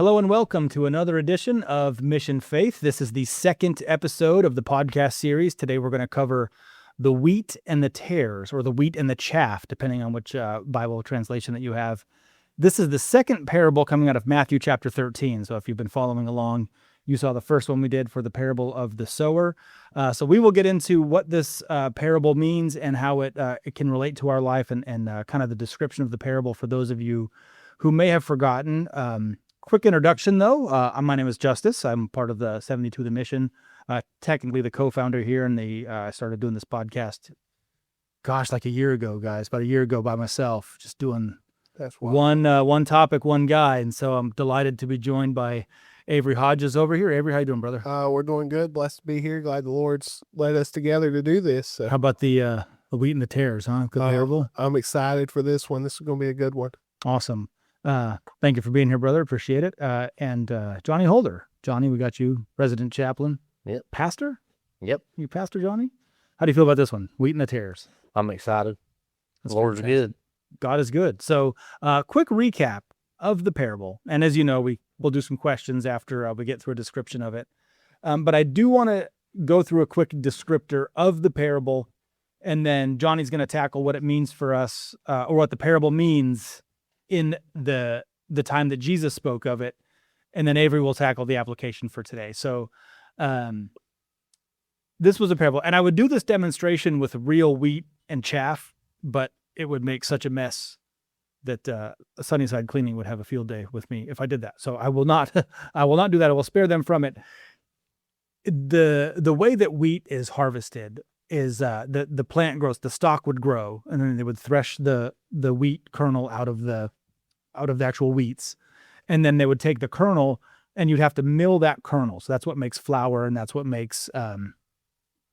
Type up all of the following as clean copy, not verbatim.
Hello and welcome to another edition of Mission Faith. This is the second episode of the podcast series. Today we're going to cover the wheat and the tares, or the wheat and the chaff, depending on which Bible translation that you have. This is the second parable coming out of Matthew chapter 13. So if you've been following along, you saw the first one we did for the parable of the sower. So we will get into what this parable means and how it can relate to our life and kind of the description of the parable for those of you who may have forgotten. Quick introduction, though. My name is Justice. I'm part of the 72 The Mission, technically the co-founder here, and I started doing this podcast, like a year ago, guys, about a year ago by myself, just doing one topic, one guy. And so I'm delighted to be joined by Avery Hodges over here. Avery, how you doing, brother? We're doing good. Blessed to be here. Glad the Lord's led us together to do this. So. How about the wheat and the tares, huh? Good parable. I'm excited for this one. This is going to be a good one. Awesome. Thank you for being here, brother. Appreciate it. And Johnny Holder. Johnny, we got you, resident chaplain. Yep. Pastor? Yep. You pastor, Johnny? How do you feel about this one? Wheat and the tares. I'm excited. That's the Lord's good. God is good. So, quick recap of the parable. And as you know, we'll do some questions after we get through a description of it. But I do want to go through a quick descriptor of the parable, and then Johnny's going to tackle what it means for us, or what the parable means in the time that Jesus spoke of it, and then Avery will tackle the application for today. So this was a parable, and I would do this demonstration with real wheat and chaff, but it would make such a mess that Sunnyside Cleaning would have a field day with me if I did that. So I will not do that. I will spare them from it. The way that wheat is harvested is the plant grows, the stalk would grow, and then they would thresh the wheat kernel out of the actual wheats. And then they would take the kernel and you'd have to mill that kernel. So that's what makes flour, and that's what makes,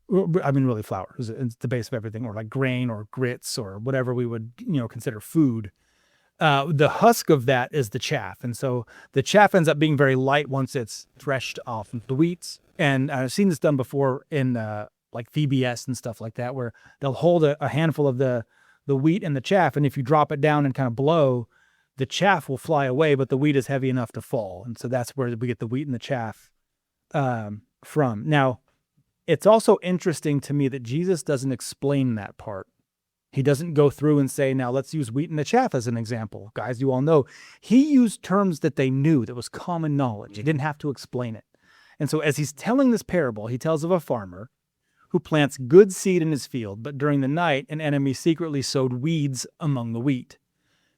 really flour is the base of everything, or like grain or grits or whatever we would, consider food. The husk of that is the chaff. And so the chaff ends up being very light once it's threshed off the wheats. And I've seen this done before in like VBS and stuff like that, where they'll hold a handful of the wheat and the chaff. And if you drop it down and kind of blow, the chaff will fly away, but the wheat is heavy enough to fall. And so that's where we get the wheat and the chaff from. Now, it's also interesting to me that Jesus doesn't explain that part. He doesn't go through and say, now let's use wheat and the chaff as an example. Guys, you all know. He used terms that they knew, that was common knowledge. He didn't have to explain it. And so as he's telling this parable, he tells of a farmer who plants good seed in his field, but during the night, an enemy secretly sowed weeds among the wheat.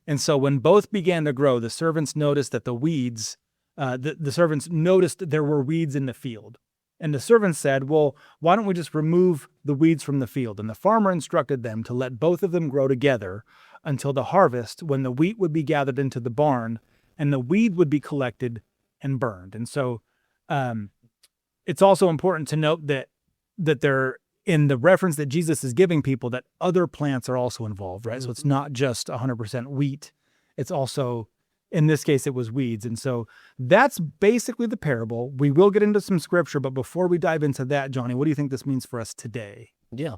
And so when both began to grow, the servants noticed that the servants noticed that there were weeds in the field. And the servants said, well, why don't we just remove the weeds from the field? And the farmer instructed them to let both of them grow together until the harvest, when the wheat would be gathered into the barn and the weed would be collected and burned. And so it's also important to note that they're, in the reference that Jesus is giving people, that other plants are also involved, right? Mm-hmm. So it's not just 100% wheat. It's also, in this case, it was weeds. And so that's basically the parable. We will get into some scripture, but before we dive into that, Johnny, what do you think this means for us today? Yeah.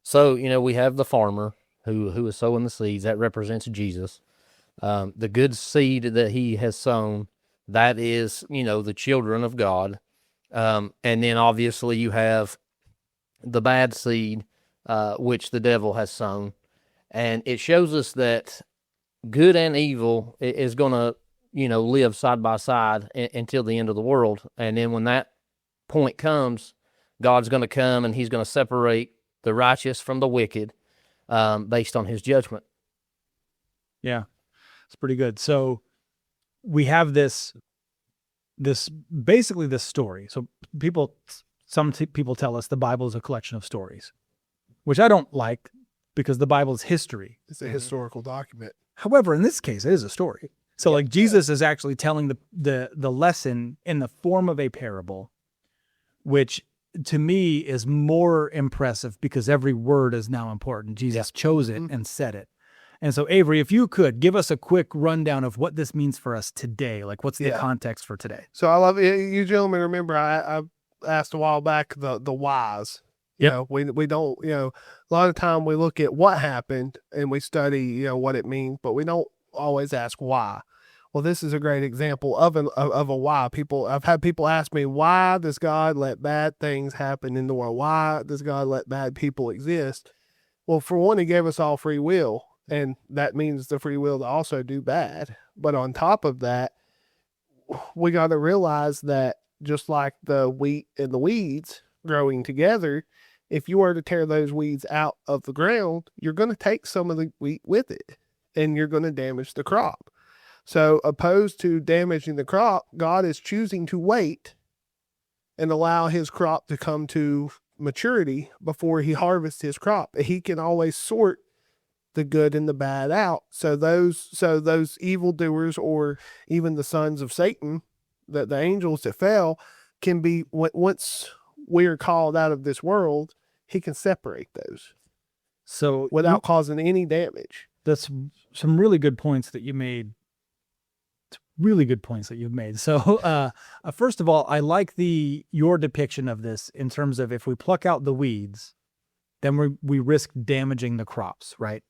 So, we have the farmer who is sowing the seeds. That represents Jesus. The good seed that he has sown, that is, the children of God. And then obviously you have the bad seed, which the devil has sown. And it shows us that good and evil is going to, live side by side until the end of the world. And then when that point comes, God's going to come and he's going to separate the righteous from the wicked, based on his judgment. Yeah, it's pretty good. So we have this story. So some people tell us the Bible is a collection of stories, which I don't like, because the Bible is history. It's a historical document. However, in this case, it is a story. So Jesus is actually telling the lesson in the form of a parable, which to me is more impressive because every word is now important. Jesus chose it and said it. And so, Avery, if you could give us a quick rundown of what this means for us today, like what's the context for today? So I love it. You gentlemen remember I asked a while back the whys. We don't, a lot of the time we look at what happened and we study, what it means, but we don't always ask why. Well, this is a great example of a why. I've had people ask me, why does God let bad things happen in the world? Why does God let bad people exist? Well, for one, he gave us all free will, and that means the free will to also do bad. But on top of that, we got to realize that just like the wheat and the weeds growing together, if you were to tear those weeds out of the ground, you're going to take some of the wheat with it, and you're going to damage the crop. So opposed to damaging the crop, God is choosing to wait and allow his crop to come to maturity before he harvests his crop. He can always sort the good and the bad out. So those evildoers, or even the sons of Satan, the angels that fell, can be, once we're called out of this world, he can separate those. So without causing any damage. That's some really good points that you made. Really good points that you've made. So, first of all, I like your depiction of this in terms of, if we pluck out the weeds, then we risk damaging the crops, right?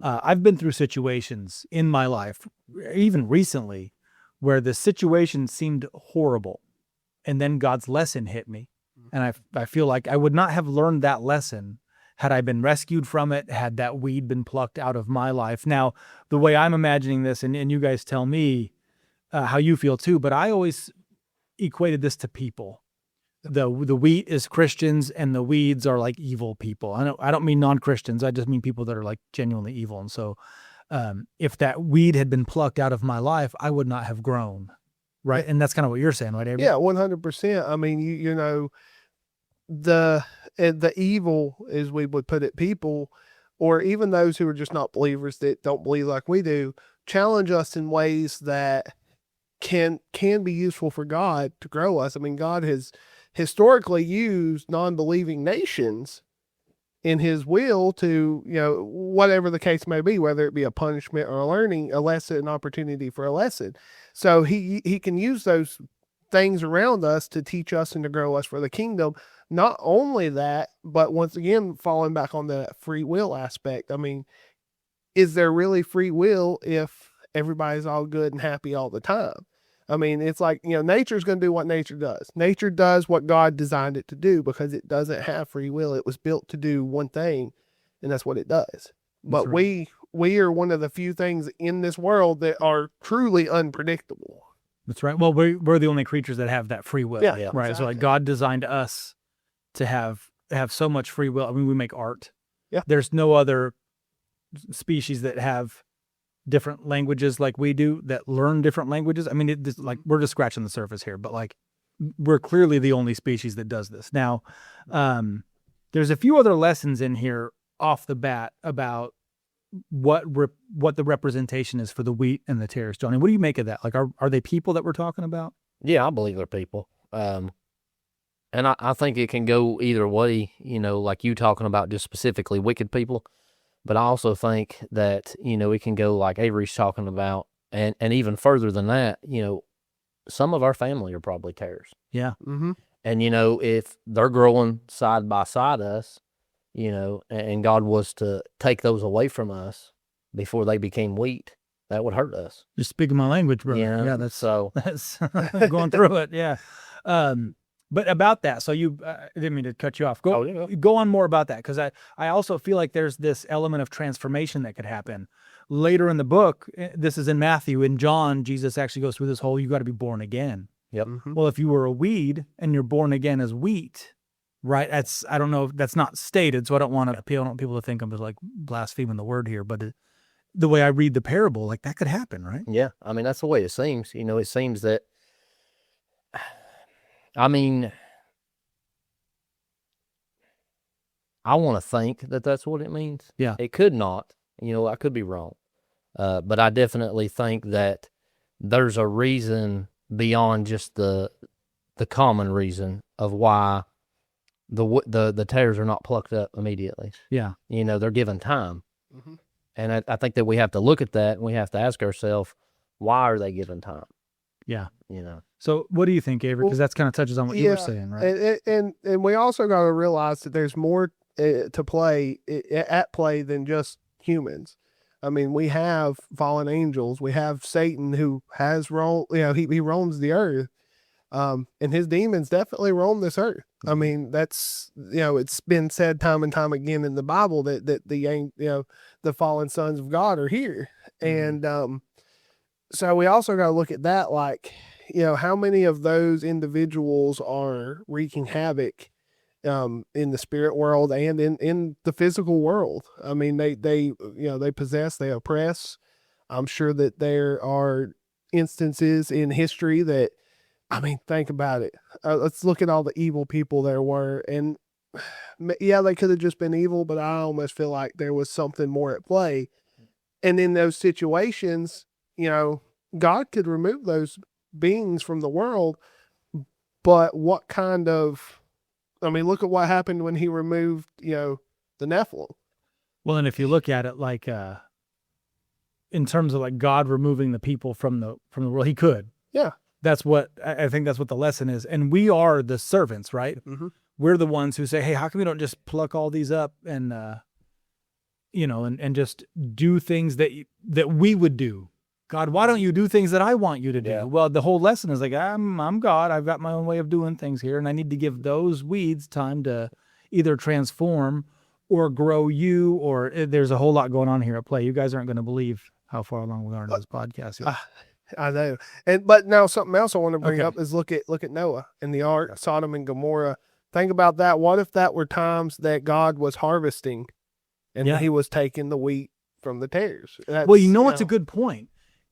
I've been through situations in my life, even recently, where the situation seemed horrible, and then God's lesson hit me, and I feel like I would not have learned that lesson had I been rescued from it, had that weed been plucked out of my life. Now, the way I'm imagining this, and you guys tell me how you feel too, but I always equated this to people. The wheat is Christians, and the weeds are like evil people. I don't mean non-Christians. I just mean people that are like genuinely evil. And so, if that weed had been plucked out of my life, I would not have grown, right? And that's kind of what you're saying, right, Avery? Yeah, 100%. I mean, you know, the evil, as we would put it, people, or even those who are just not believers that don't believe like we do, challenge us in ways that can be useful for God to grow us. I mean, God has historically used non-believing nations in his will to, you know, whatever the case may be, whether it be a punishment or a learning, a lesson, an opportunity for a lesson. So he can use those things around us to teach us and to grow us for the kingdom. Not only that, but once again, falling back on the free will aspect. I mean, is there really free will if everybody's all good and happy all the time? I mean, it's like, you know, nature's going to do what nature does. Nature does what God designed it to do because it doesn't have free will. It was built to do one thing, and that's what it does. But right. we are one of the few things in this world that are truly unpredictable. That's right. Well, we're the only creatures that have that free will. Yeah, right. Exactly. So like God designed us to have so much free will. I mean, we make art. Yeah. There's no other species that have different languages like we do, that learn different languages. I mean, like, we're just scratching the surface here, but like, we're clearly the only species that does this. Now, there's a few other lessons in here off the bat about what the representation is for the wheat and the tares. Johnny, what do you make of that? Like, are they people that we're talking about? Yeah, I believe they're people. And I think it can go either way, you know, like you talking about just specifically wicked people. But I also think that, you know, it can go like Avery's talking about, and even further than that, you know, some of our family are probably tares. Yeah. Mm-hmm. And, you know, if they're growing side by side us, you know, and God was to take those away from us before they became wheat, that would hurt us. You're speaking my language, brother. Yeah, that's going through it. Yeah. But about that, so I didn't mean to cut you off. Go on more about that, because I also feel like there's this element of transformation that could happen. Later in the book, this is in Matthew, in John, Jesus actually goes through this whole, you got to be born again. Yep. Mm-hmm. Well, if you were a weed and you're born again as wheat, right? I don't know, that's not stated, so I don't want people to think I'm just like blaspheming the word here, but the way I read the parable, like, that could happen, right? Yeah, I mean, that's the way it seems. You know, it seems that, I mean, I want to think that that's what it means. Yeah. It could not. You know, I could be wrong. But I definitely think that there's a reason beyond just the common reason of why the tares are not plucked up immediately. Yeah. You know, they're given time. Mm-hmm. And I think that we have to look at that, and we have to ask ourselves, why are they given time? Yeah. You know. So what do you think, Avery? Because that's kind of touches on what you were saying, right? And we also got to realize that there's more at play than just humans. I mean, we have fallen angels. We have Satan who has roamed, he roams the earth. And his demons definitely roam this earth. I mean, that's, it's been said time and time again in the Bible that the fallen sons of God are here. And, so we also got to look at that, like, how many of those individuals are wreaking havoc in the spirit world and in the physical world. I mean, they possess, they oppress. I'm sure that there are instances in history that, I mean, think about it. Let's look at all the evil people there were. And yeah, they could have just been evil, but I almost feel like there was something more at play. And in those situations, God could remove those beings from the world, but what kind of, look at what happened when he removed, the Nephilim. Well, and if you look at it like in terms of like God removing the people from the world, he could. Yeah. That's what I think that's what the lesson is. And we are the servants, right? Mm-hmm. We're the ones who say, hey, how come we don't just pluck all these up and and just do things that we would do? God, why don't you do things that I want you to do? Yeah. Well, the whole lesson is like, I'm God. I've got my own way of doing things here, and I need to give those weeds time to either transform or grow you, or there's a whole lot going on here at play. You guys aren't going to believe how far along we are in this podcast here. I know. But now something else I want to bring Okay. up is look at Noah and the ark, Sodom and Gomorrah. Think about that. What if that were times that God was harvesting and Yeah. he was taking the wheat from the tares? Well, what's a good point?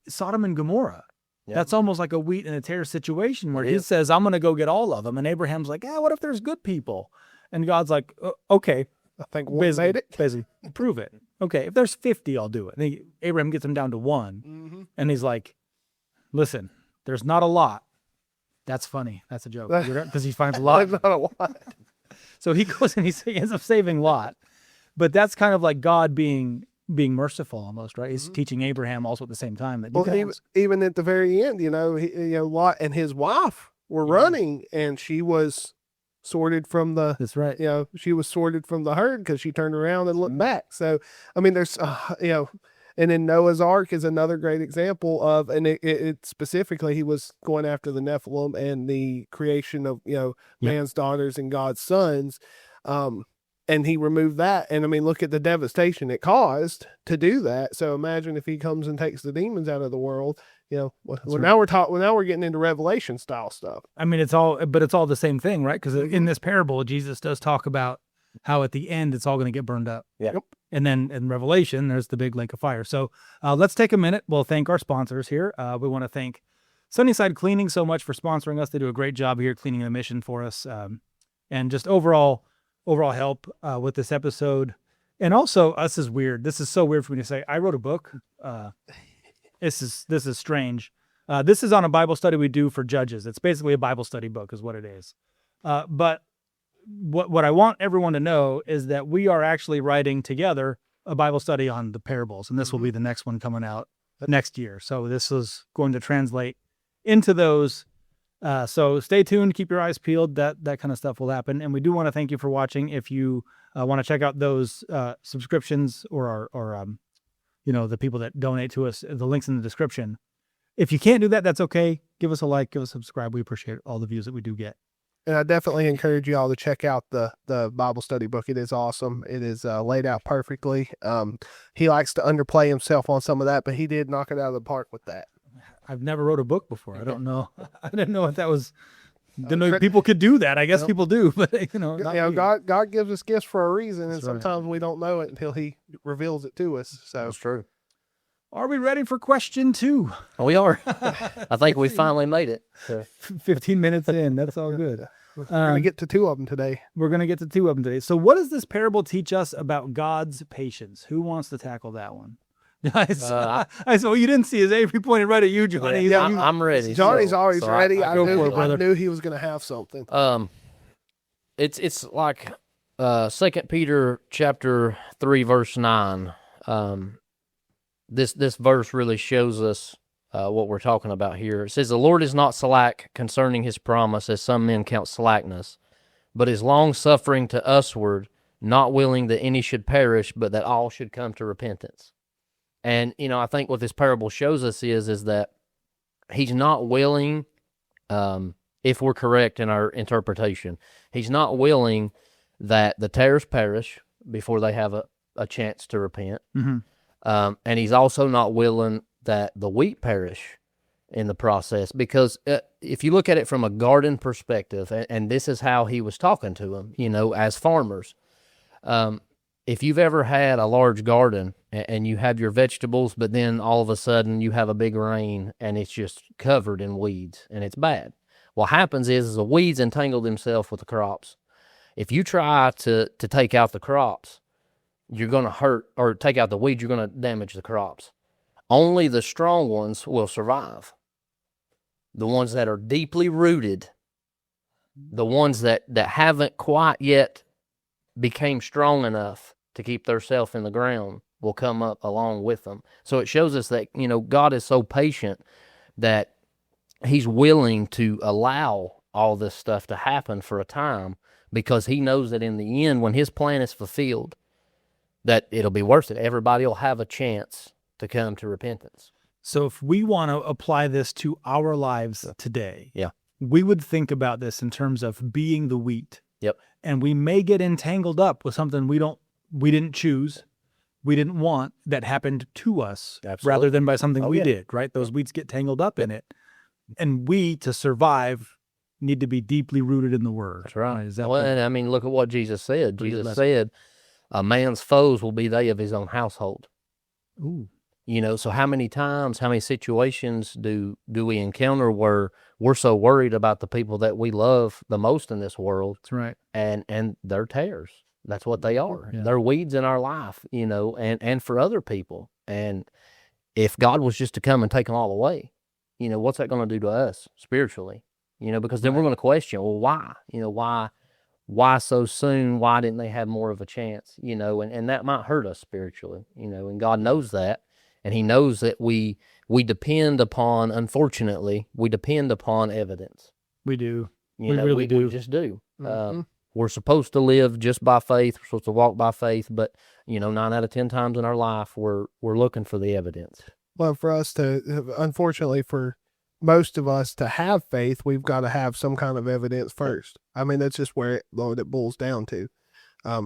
Sodom and Gomorrah. Yeah. That's almost like a wheat and a tare situation where It he is. says, I'm going to go get all of them. And Abraham's like, what if there's good people? And God's like, okay, I think one made it. basically, prove it. Okay, if there's 50, I'll do it. And Abraham gets him down to one. Mm-hmm. And he's like, listen, there's not a lot. That's funny. That's a joke. Because he finds a lot. Not a lot. So he goes and he ends up saving Lot. But that's kind of like God being merciful almost, right? He's teaching Abraham also at the same time that you Well, can even at the very end, Lot and his wife were running, and she was sorted from the. that's right. She was sorted from the herd because she turned around and looked back. So, there's, and then Noah's Ark is another great example of, and it specifically, he was going after the Nephilim and the creation of, man's daughters and God's sons. And he removed that. And look at the devastation it caused to do that. So imagine if he comes and takes the demons out of the world, now we're getting into Revelation style stuff. It's all the same thing, right? Because in this parable, Jesus does talk about how at the end it's all going to get burned up. Yeah. Yep. And then in Revelation, there's the big lake of fire. So let's take a minute. We'll thank our sponsors here. We want to thank Sunnyside Cleaning so much for sponsoring us. They do a great job here cleaning the mission for us, and just overall help with this episode. And also, this is weird. This is so weird for me to say. I wrote a book. This is strange. This is on a Bible study we do for judges. It's basically a Bible study book is what it is. But what I want everyone to know is that we are actually writing together a Bible study on the parables, and this will be the next one coming out next year. So this is going to translate into those. So stay tuned, keep your eyes peeled. That kind of stuff will happen. And we do want to thank you for watching. If you want to check out those subscriptions or the people that donate to us, the link's in the description. If you can't do that, that's okay. Give us a like, give us a subscribe. We appreciate all the views that we do get. And I definitely encourage you all to check out the Bible study book. It is awesome. It is laid out perfectly. He likes to underplay himself on some of that, but he did knock it out of the park with that. I've never wrote a book before. I don't know. I didn't know if that was. Didn't know people could do that. I guess people do, but not me. God gives us gifts for a reason, That's and right. sometimes we don't know it until He reveals it to us. So That's true. Are we ready for question 2? We are. I think we finally made it. 15 minutes in. That's all good. we're gonna get to 2 of them today. We're going to get to 2 of them today. So what does this parable teach us about God's patience? Who wants to tackle that one? I saw, you didn't see his Avery pointed right at you, Johnny. Yeah, I'm ready. Johnny's always so ready. I I, go knew, for it, I brother. knew he was gonna have something. It's like 2 Peter chapter 3 verse 9. This verse really shows us what we're talking about here. It says, "The Lord is not slack concerning his promise, as some men count slackness, but is long-suffering to usward, not willing that any should perish, but that all should come to repentance." And, I think what this parable shows us is that he's not willing, if we're correct in our interpretation, he's not willing that the tares perish before they have a chance to repent. And he's also not willing that the wheat perish in the process, because if you look at it from a garden perspective, and this is how he was talking to them, as farmers, if you've ever had a large garden and you have your vegetables, but then all of a sudden you have a big rain and it's just covered in weeds and it's bad. What happens is the weeds entangle themselves with the crops. If you try to take out the crops, you're going to hurt, or take out the weeds, you're going to damage the crops. Only the strong ones will survive. The ones that are deeply rooted, the ones that haven't quite yet became strong enough to keep themselves in the ground, will come up along with them. So it shows us that, God is so patient that he's willing to allow all this stuff to happen for a time, because he knows that in the end, when his plan is fulfilled, that it'll be worth it. Everybody will have a chance to come to repentance. So if we want to apply this to our lives today, Yeah. we would think about this in terms of being the wheat. Yep. And we may get entangled up with something we didn't choose, we didn't want, that happened to us, Absolutely. rather than by something we yeah. did, right? Those weeds get tangled up in it. And we, to survive, need to be deeply rooted in the Word. That's right. Is that Well, and I mean, look at what Jesus said. Pretty good Jesus lesson. said, a man's foes will be they of his own household. Ooh. So how many times, how many situations do we encounter where we're so worried about the people that we love the most in this world, That's right. and they're tares. That's what they are. Yeah. They're weeds in our life, and for other people. And if God was just to come and take them all away, what's that going to do to us spiritually? Because then we're going to question, well, why? Why so soon? Why didn't they have more of a chance? And that might hurt us spiritually, and God knows that. And he knows that we depend upon, unfortunately, evidence. We do. We really do. We just do. Mm-hmm. We're supposed to live just by faith. We're supposed to walk by faith. But, 9 out of 10 times in our life, we're looking for the evidence. Well, for us to, unfortunately, for most of us to have faith, we've got to have some kind of evidence first. I mean, that's just where it boils down to.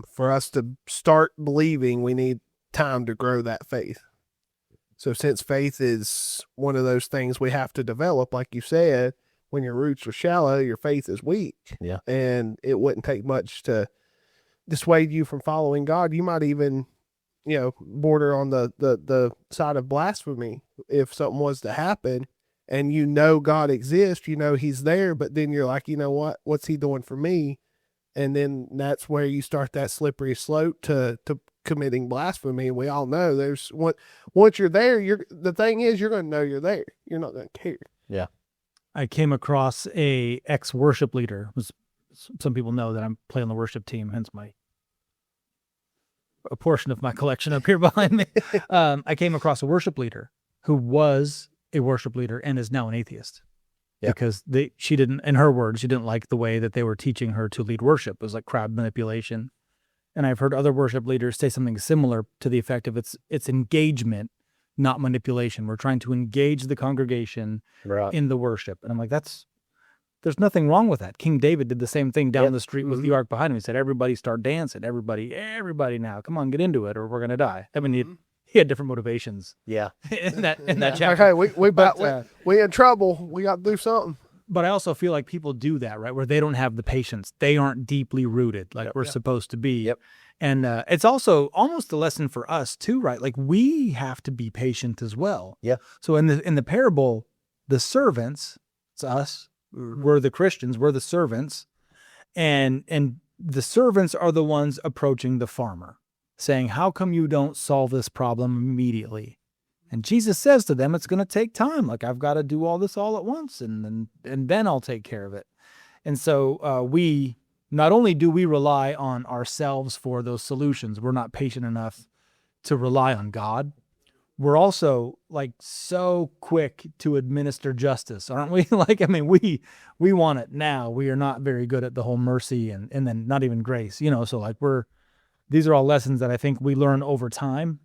For us to start believing, we need time to grow that faith. So since faith is one of those things we have to develop, like you said, when your roots are shallow, your faith is weak. Yeah. And it wouldn't take much to dissuade you from following God. You might even, border on the side of blasphemy if something was to happen, and God exists, he's there, but then you're like, what's he doing for me? And then that's where you start that slippery slope to committing blasphemy. And we all know once you're there, the thing is, you're going to know you're there. You're not going to care. Yeah. I came across a ex-worship leader. Some people know that I'm playing the worship team, hence a portion of my collection up here behind me. I came across a worship leader who was a worship leader and is now an atheist. Yeah. Because she didn't, in her words, she didn't like the way that they were teaching her to lead worship. It was like crowd manipulation. And I've heard other worship leaders say something similar to the effect of it's engagement, not manipulation. We're trying to engage the congregation Right. in the worship. And I'm like, there's nothing wrong with that. King David did the same thing down Yep. the street with the ark behind him. He said, everybody start dancing. Everybody now, come on, get into it or we're going to die. I mean, he had different motivations Yeah. in that chapter. Okay, we in trouble. We got to do something. But I also feel like people do that, right? Where they don't have the patience. They aren't deeply rooted like we're supposed to be. Yep. And it's also almost a lesson for us too, right? Like we have to be patient as well. Yeah. So in the parable, the servants, it's us, we're the Christians, we're the servants. And the servants are the ones approaching the farmer, saying, how come you don't solve this problem immediately? And Jesus says to them, it's going to take time. Like I've got to do all this all at once and then I'll take care of it. And so we, not only do we rely on ourselves for those solutions, we're not patient enough to rely on God. We're also like so quick to administer justice, aren't we? We want it now. We are not very good at the whole mercy and then not even grace, so like these are all lessons that I think we learn over time.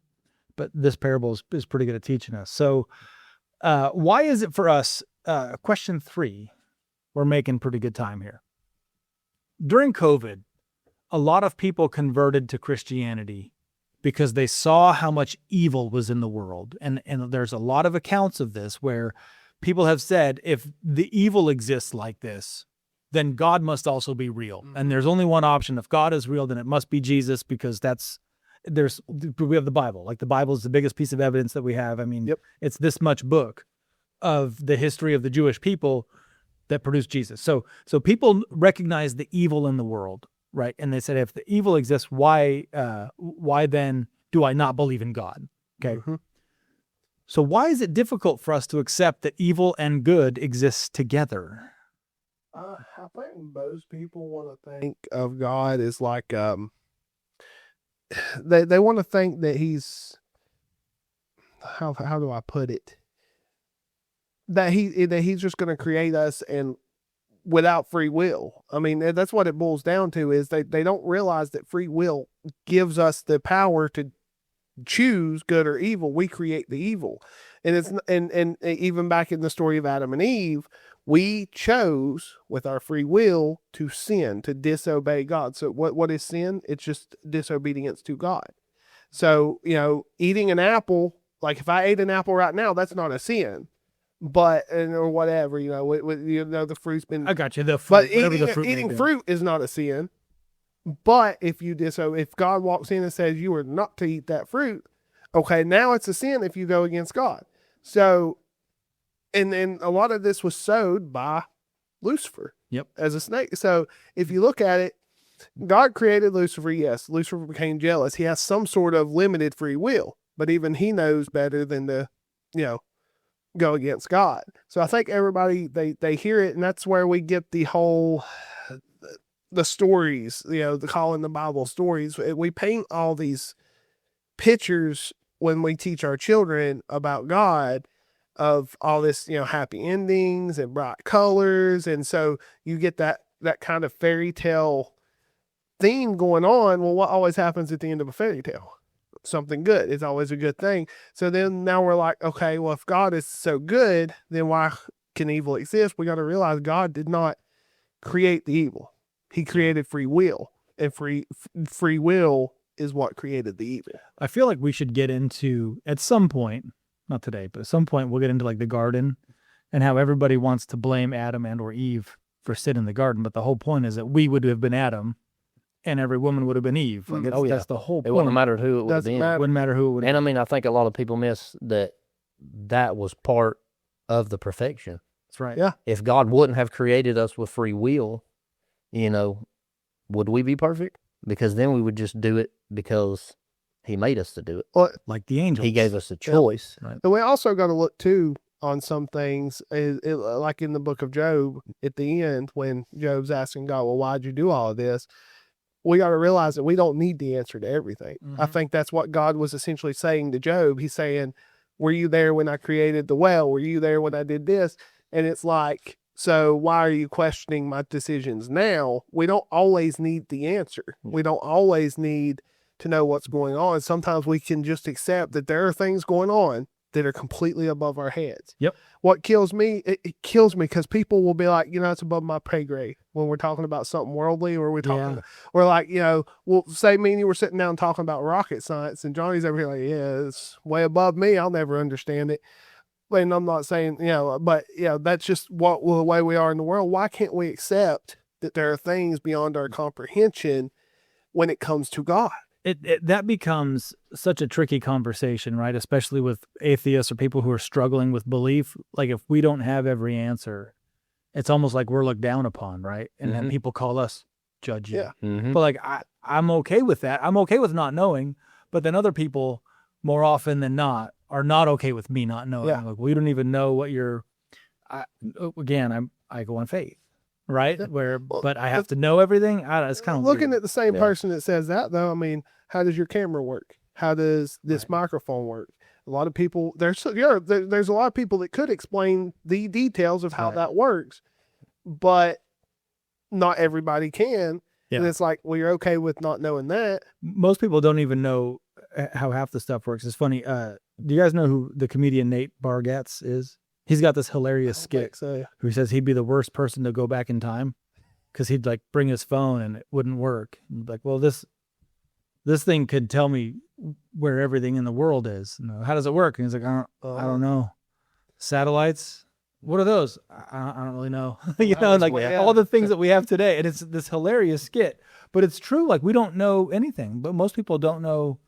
but this parable is pretty good at teaching us. So why is it for us, question 3, we're making pretty good time here. During COVID, a lot of people converted to Christianity because they saw how much evil was in the world. And there's a lot of accounts of this where people have said, if the evil exists like this, then God must also be real. Mm-hmm. And there's only one option. If God is real, then it must be Jesus, because we have the Bible. Like, the Bible is the biggest piece of evidence that we have. I mean, It's this much book of the history of the Jewish people that produced Jesus. So people recognize the evil in the world, right? And they said, if the evil exists, why then do I not believe in God? Okay. Mm-hmm. So why is it difficult for us to accept that evil and good exist together? I think most people want to think of God as like, they want to think that he's, how do I put it? That he's just going to create us and without free will. I mean, that's what it boils down to, is they don't realize that free will gives us the power to choose good or evil. We create the evil. And it's and even back in the story of Adam and Eve, we chose with our free will to sin, to disobey God. So what is sin? It's just disobedience to God. So, eating an apple, like if I ate an apple right now, that's not a sin. But, or whatever, the fruit's been. I got you. The fruit, but eating fruit is not a sin. But if if God walks in and says you are not to eat that fruit, okay, now it's a sin if you go against God. So, and then a lot of this was sowed by Lucifer. Yep. As a snake. So if you look at it, God created Lucifer. Yes, Lucifer became jealous. He has some sort of limited free will, but even he knows better than to, go against God. So I think everybody, they hear it, and that's where we get the whole, the stories, the calling the Bible stories. We paint all these pictures when we teach our children about God, of all this, happy endings and bright colors. And so you get that kind of fairy tale theme going on. Well, what always happens at the end of a fairy tale? Something good. It's always a good thing. So then now we're like, okay, well, if God is so good, then why can evil exist? We got to realize God did not create the evil. He created free will, and free will is what created the evil. I feel like we should get into, at some point, not today, but at some point, we'll get into like the garden and how everybody wants to blame Adam and or Eve for sin in the garden. But the whole point is that we would have been Adam and every woman would have been Eve. Like, that's the whole point. It wouldn't matter who it would have been. It wouldn't matter who it would have been. And I mean, I think a lot of people miss that was part of the perfection. That's right. Yeah. If God wouldn't have created us with free will, would we be perfect? Because then we would just do it because he made us to do it. Well, like the angels. He gave us a choice. Yeah. Right. And we also got to look too on some things, like in the book of Job, at the end, when Job's asking God, well, why'd you do all of this? We got to realize that we don't need the answer to everything. Mm-hmm. I think that's what God was essentially saying to Job. He's saying, were you there when I created the well? Were you there when I did this? And it's like, so why are you questioning my decisions now? We don't always need the answer. We don't always need to know what's going on. Sometimes we can just accept that there are things going on that are completely above our heads. Yep. What kills me, it kills me because people will be like, it's above my pay grade when we're talking about something worldly, or we're talking, we're like, well, say me and you were sitting down talking about rocket science, and Johnny's over here like, yeah, it's way above me. I'll never understand it. And I'm not saying, but that's just the way we are in the world. Why can't we accept that there are things beyond our comprehension when it comes to God? That becomes such a tricky conversation, right? Especially with atheists or people who are struggling with belief. Like, if we don't have every answer, it's almost like we're looked down upon, right? And then people call us judge you. Yeah. Mm-hmm. But like, I'm okay with that. I'm okay with not knowing. But then other people, more often than not, are not okay with me not knowing. Yeah. Like, we don't even know what I go on faith, right? Yeah. But I have to know everything. It's kind of looking weird. at the same person that says that, though. I mean, how does your camera work? How does this microphone work? A lot of people, there's a lot of people that could explain the details of how that works, but not everybody can. Yeah. And it's like, well, you're okay with not knowing that. Most people don't even know how half the stuff works. It's funny. Do you guys know who the comedian Nate Bargatze is? He's got this hilarious skit So who says he'd be the worst person to go back in time because he'd like bring his phone and it wouldn't work. And he'd be like, well, this thing could tell me where everything in the world is. How does it work? And he's like, I don't know. Satellites? What are those? I don't really know. Like all the things that we have today. And it's this hilarious skit, but it's true. Like we don't know anything, but most people don't know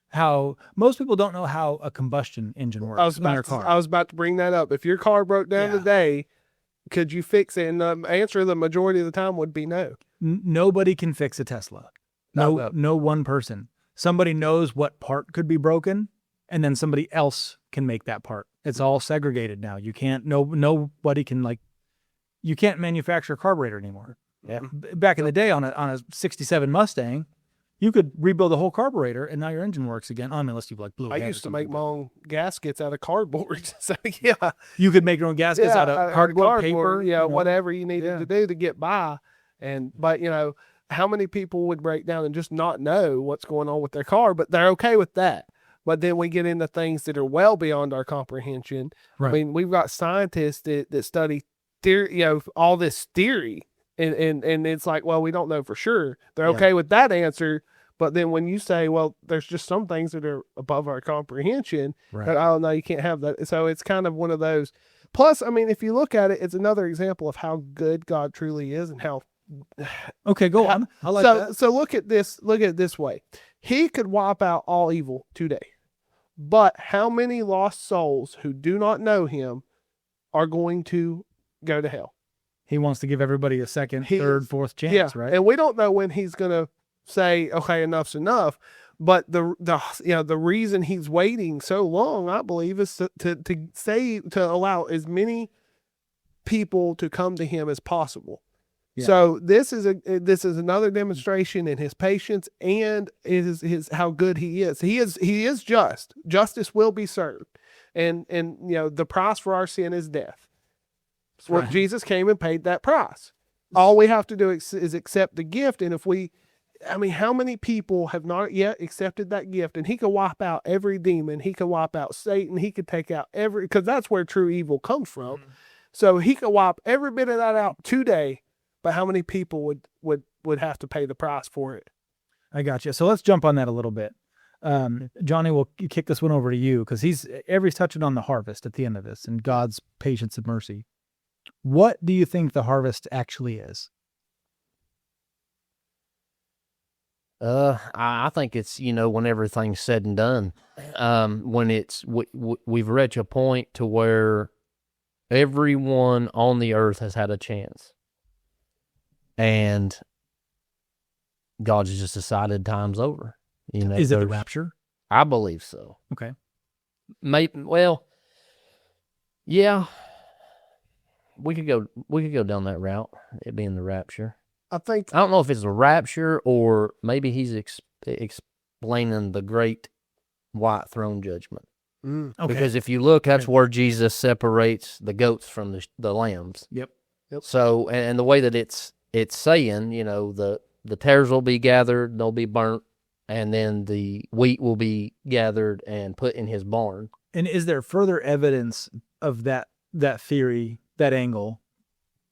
how a combustion engine works in their car. I was about to bring that up. If your car broke down today, could you fix it? And the answer the majority of the time would be no. Nobody can fix a Tesla. No one person. Somebody knows what part could be broken, and then somebody else can make that part. It's all segregated now. You can't. Nobody can you can't manufacture a carburetor anymore. Yeah. Back in the day, on a '67 Mustang, you could rebuild the whole carburetor, and now your engine works again. Unless you blew. I used to make my own gaskets out of cardboard. So yeah, you could make your own gaskets out of cardboard, paper. Yeah, whatever you needed to do to get by. But how many people would break down and just not know what's going on with their car, but they're okay with that. But then we get into things that are well beyond our comprehension. Right. I mean, we've got scientists that study theory, all this theory, and it's like, well, we don't know for sure. They're okay with that answer. But then when you say, well, there's just some things that are above our comprehension, that I don't know, you can't have that. So it's kind of one of those. Plus, I mean, if you look at it, it's another example of how good God truly is and how. Okay, go on. I like that. So look at this. Look at it this way. He could wipe out all evil today. But how many lost souls who do not know him are going to go to hell? He wants to give everybody a second, third, fourth chance, right? And we don't know when he's going to say, okay, enough's enough. But the reason he's waiting so long, I believe, is to allow as many people to come to him as possible. Yeah. So this is another demonstration in his patience and his how good he is. He is just. Justice will be served, and the price for our sin is death. Well, right. Jesus came and paid that price. All we have to do is accept the gift, and how many people have not yet accepted that gift? And he could wipe out every demon. He could wipe out Satan. He could take out because that's where true evil comes from. Mm-hmm. So he could wipe every bit of that out today. But how many people would have to pay the price for it? I got you. So let's jump on that a little bit. Johnny, we'll kick this one over to you because Avery's touching on the harvest at the end of this and God's patience and mercy. What do you think the harvest actually is? I think it's, when everything's said and done, when we've reached a point to where everyone on the earth has had a chance. And God's just decided time's over. Is it the rapture? I believe so. Okay. Yeah. We could go down that route, it being the rapture. I don't know if it's a rapture or maybe he's explaining the great white throne judgment. Okay. Because if you look, that's where Jesus separates the goats from the lambs. Yep. So, and the way that it's saying, the tares will be gathered, they'll be burnt, and then the wheat will be gathered and put in his barn. And is there further evidence of that theory, that angle,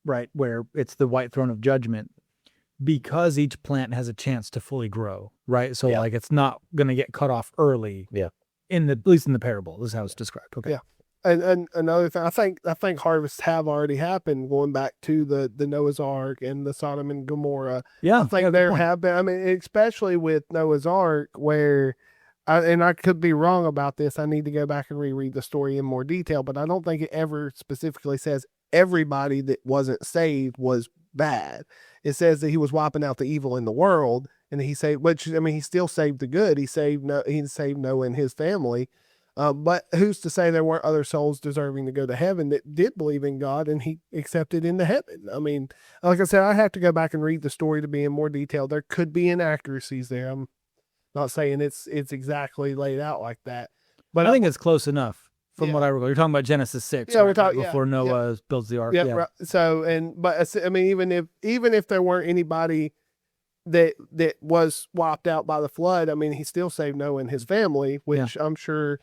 right, where it's the white throne of judgment, because each plant has a chance to fully grow, right? So it's not going to get cut off early. Yeah. At least in the parable, this is how it's described. Okay. Yeah. And another thing, I think harvests have already happened, going back to the Noah's Ark and the Sodom and Gomorrah. Yeah, I think there have been. I mean, especially with Noah's Ark, where, I could be wrong about this. I need to go back and reread the story in more detail, but I don't think it ever specifically says everybody that wasn't saved was bad. It says that he was wiping out the evil in the world, and he saved. He still saved the good. He saved Noah and his family. But who's to say there weren't other souls deserving to go to heaven that did believe in God and he accepted into heaven? I mean, like I said, I have to go back and read the story to be in more detail. There could be inaccuracies there. I'm not saying it's exactly laid out like that, but I think it's close enough from what I recall. You're talking about Genesis 6. Yeah, right? we're talking before Noah builds the ark. Yeah. Right. So, but even if there weren't anybody that was wiped out by the flood. I mean, he still saved Noah and his family, which I'm sure,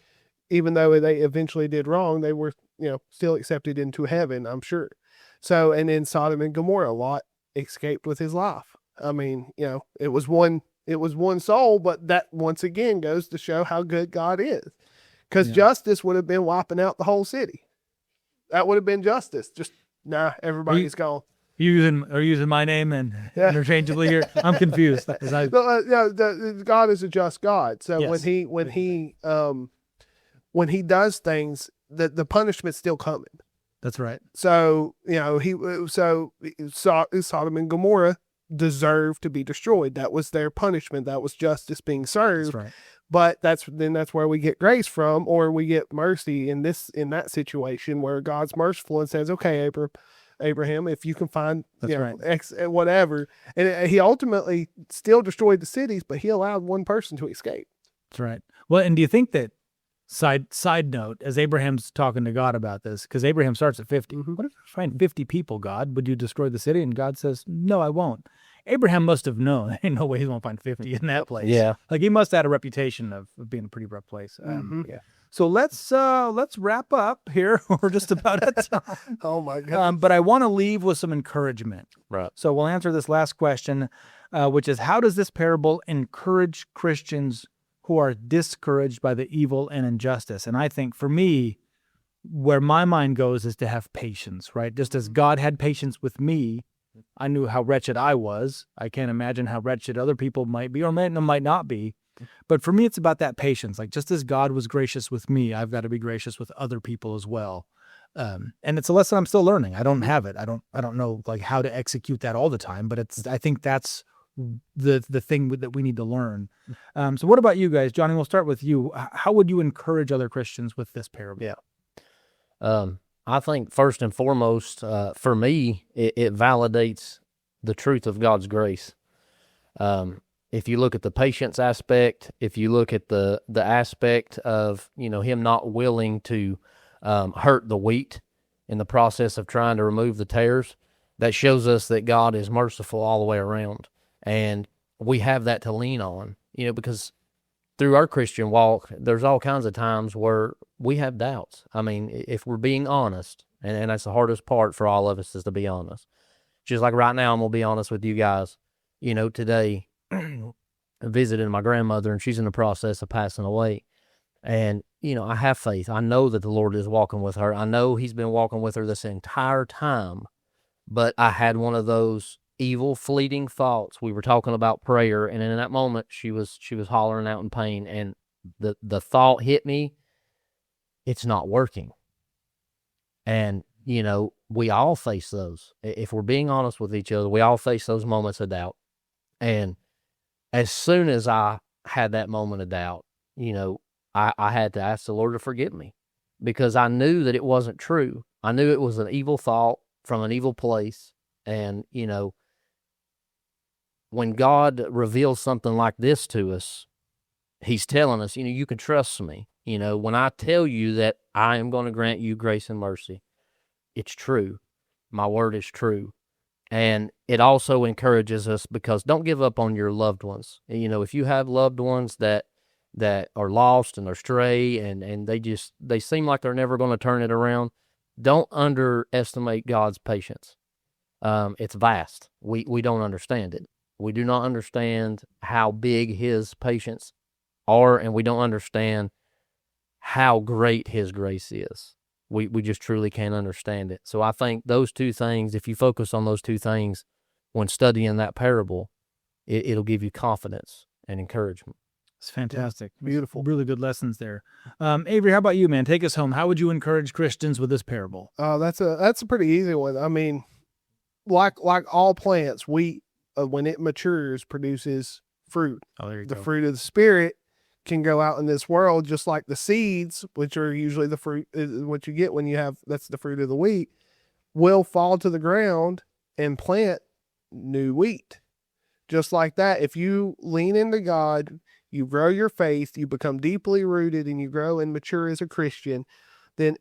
even though they eventually did wrong, they were, still accepted into heaven, I'm sure. So, and then Sodom and Gomorrah, Lot escaped with his life. I mean, it was one soul, but that once again goes to show how good God is. Because justice would have been wiping out the whole city. That would have been justice. Just, everybody's gone. Are you using my name and interchangeably here? I'm confused. God is a just God. So when he does things, the punishment's still coming. That's right. So Sodom and Gomorrah deserved to be destroyed. That was their punishment. That was justice being served. That's right. But that's where we get grace from, or we get mercy in that situation where God's merciful and says, okay, Abraham, if you can find X, whatever. And he ultimately still destroyed the cities, but he allowed one person to escape. That's right. Well, and do you think that side note, as Abraham's talking to God about this, because Abraham starts at 50. What if I find 50 people, God? Would you destroy the city? And God says, no, I won't. Abraham must have known. Ain't no way he's going to find 50 in that place. Yeah. Like he must have had a reputation of being a pretty rough place. Yeah. So let's wrap up here. We're just about at time. Oh my God. But I want to leave with some encouragement. Right. So we'll answer this last question, which is, how does this parable encourage Christians who are discouraged by the evil and injustice? And I think for me, where my mind goes is to have patience, right? Just as God had patience with me, I knew how wretched I was. I can't imagine how wretched other people might be or might not be. But for me, it's about that patience. Like just as God was gracious with me, I've got to be gracious with other people as well. And it's a lesson I'm still learning. I don't have it. I don't know like how to execute that all the time, but I think that's the thing that we need to learn. So what about you guys? Johnny, we'll start with you. How would you encourage other Christians with this parable? Yeah. I think first and foremost, for me, it validates the truth of God's grace. If you look at the patience aspect, if you look at the aspect of, him not willing to hurt the wheat in the process of trying to remove the tares, that shows us that God is merciful all the way around. And we have that to lean on, because through our Christian walk, there's all kinds of times where we have doubts. I mean, if we're being honest, and that's the hardest part for all of us is to be honest. Just like right now, I'm going to be honest with you guys. Today, I visited my grandmother, and she's in the process of passing away. And, I have faith. I know that the Lord is walking with her. I know he's been walking with her this entire time. But I had one of those evil, fleeting thoughts. We were talking about prayer, and in that moment, she was hollering out in pain, and the thought hit me, it's not working. And, we all face those. If we're being honest with each other, we all face those moments of doubt. And as soon as I had that moment of doubt, I had to ask the Lord to forgive me, because I knew that it wasn't true. I knew it was an evil thought from an evil place. And, when God reveals something like this to us, he's telling us, you can trust me. When I tell you that I am going to grant you grace and mercy, it's true. My word is true. And it also encourages us, because don't give up on your loved ones. If you have loved ones that are lost and are stray and they seem like they're never going to turn it around, don't underestimate God's patience. It's vast. We don't understand it. We do not understand how big his patience are, and we don't understand how great his grace is. We just truly can't understand it. So I think those two things, if you focus on those two things when studying that parable, it'll give you confidence and encouragement. It's fantastic. Beautiful. Really good lessons there. Avery, how about you, man? Take us home. How would you encourage Christians with this parable? That's a pretty easy one. I mean, like all plants, wheat, when it matures, produces fruit. Oh, there you The go. fruit of the Spirit can go out in this world, just like the seeds, which are usually the fruit, what you get when that's the fruit of the wheat, will fall to the ground and plant new wheat. Just like that, if you lean into God, you grow your faith, you become deeply rooted, and you grow and mature as a Christian, then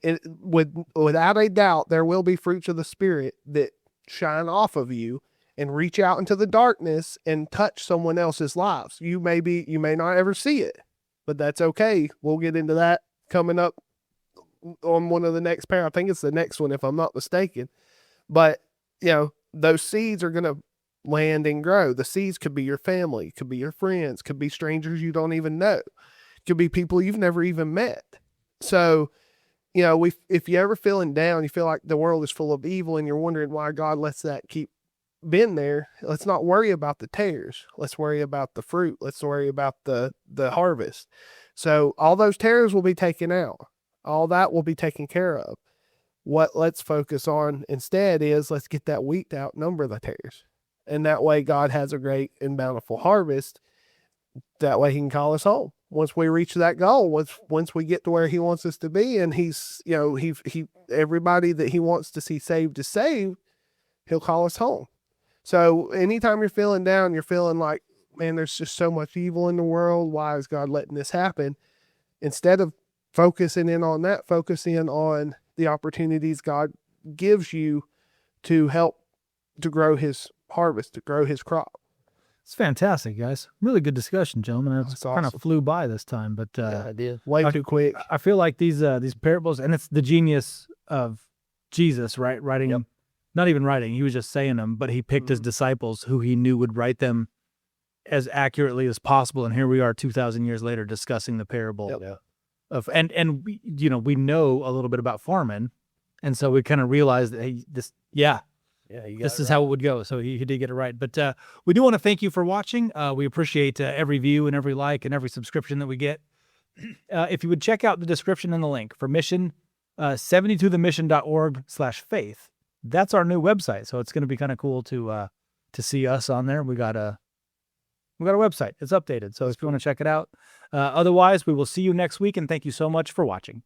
without a doubt, there will be fruits of the Spirit that shine off of you. and reach out into the darkness and touch someone else's lives. You may not ever see it, but that's okay. We'll get into that coming up on one of the next pair. I think it's the next one if I'm not mistaken. But, those seeds are going to land and grow. The seeds could be your family, could be your friends, could be strangers you don't even know, could be people you've never even met. So, if you're ever feeling down, you feel like the world is full of evil and you're wondering why God lets that keep being there, let's not worry about the tares. Let's worry about the fruit. Let's worry about the harvest. So all those tares will be taken out. All that will be taken care of. What let's focus on instead is let's get that wheat to outnumber the tares. And that way God has a great and bountiful harvest. That way he can call us home. Once we reach that goal, once we get to where he wants us to be, and he's, he everybody that he wants to see saved is saved, he'll call us home. So anytime you're feeling down, you're feeling like, man, there's just so much evil in the world. Why is God letting this happen? Instead of focusing in on that, focus in on the opportunities God gives you to help to grow his harvest, to grow his crop. It's fantastic, guys. Really good discussion, gentlemen. It's That's kind awesome. of flew by this time, but Yeah, I did. Way too quick. I feel like these parables, and it's the genius of Jesus, right? Writing, Yep. not even writing, he was just saying them, but he picked his disciples who he knew would write them as accurately as possible. And here we are 2,000 years later discussing the parable Yeah. of, and we, we know a little bit about farming. And so we kind of realized that, hey, this is how it would go. So he did get it right. But we do want to thank you for watching. We appreciate every view and every like and every subscription that we get. If you would check out the description and the link for mission, 72themission.org/faith. That's our new website. So it's going to be kind of cool to see us on there. We got a website. It's updated. So if you want to check it out. Otherwise, we will see you next week. And thank you so much for watching.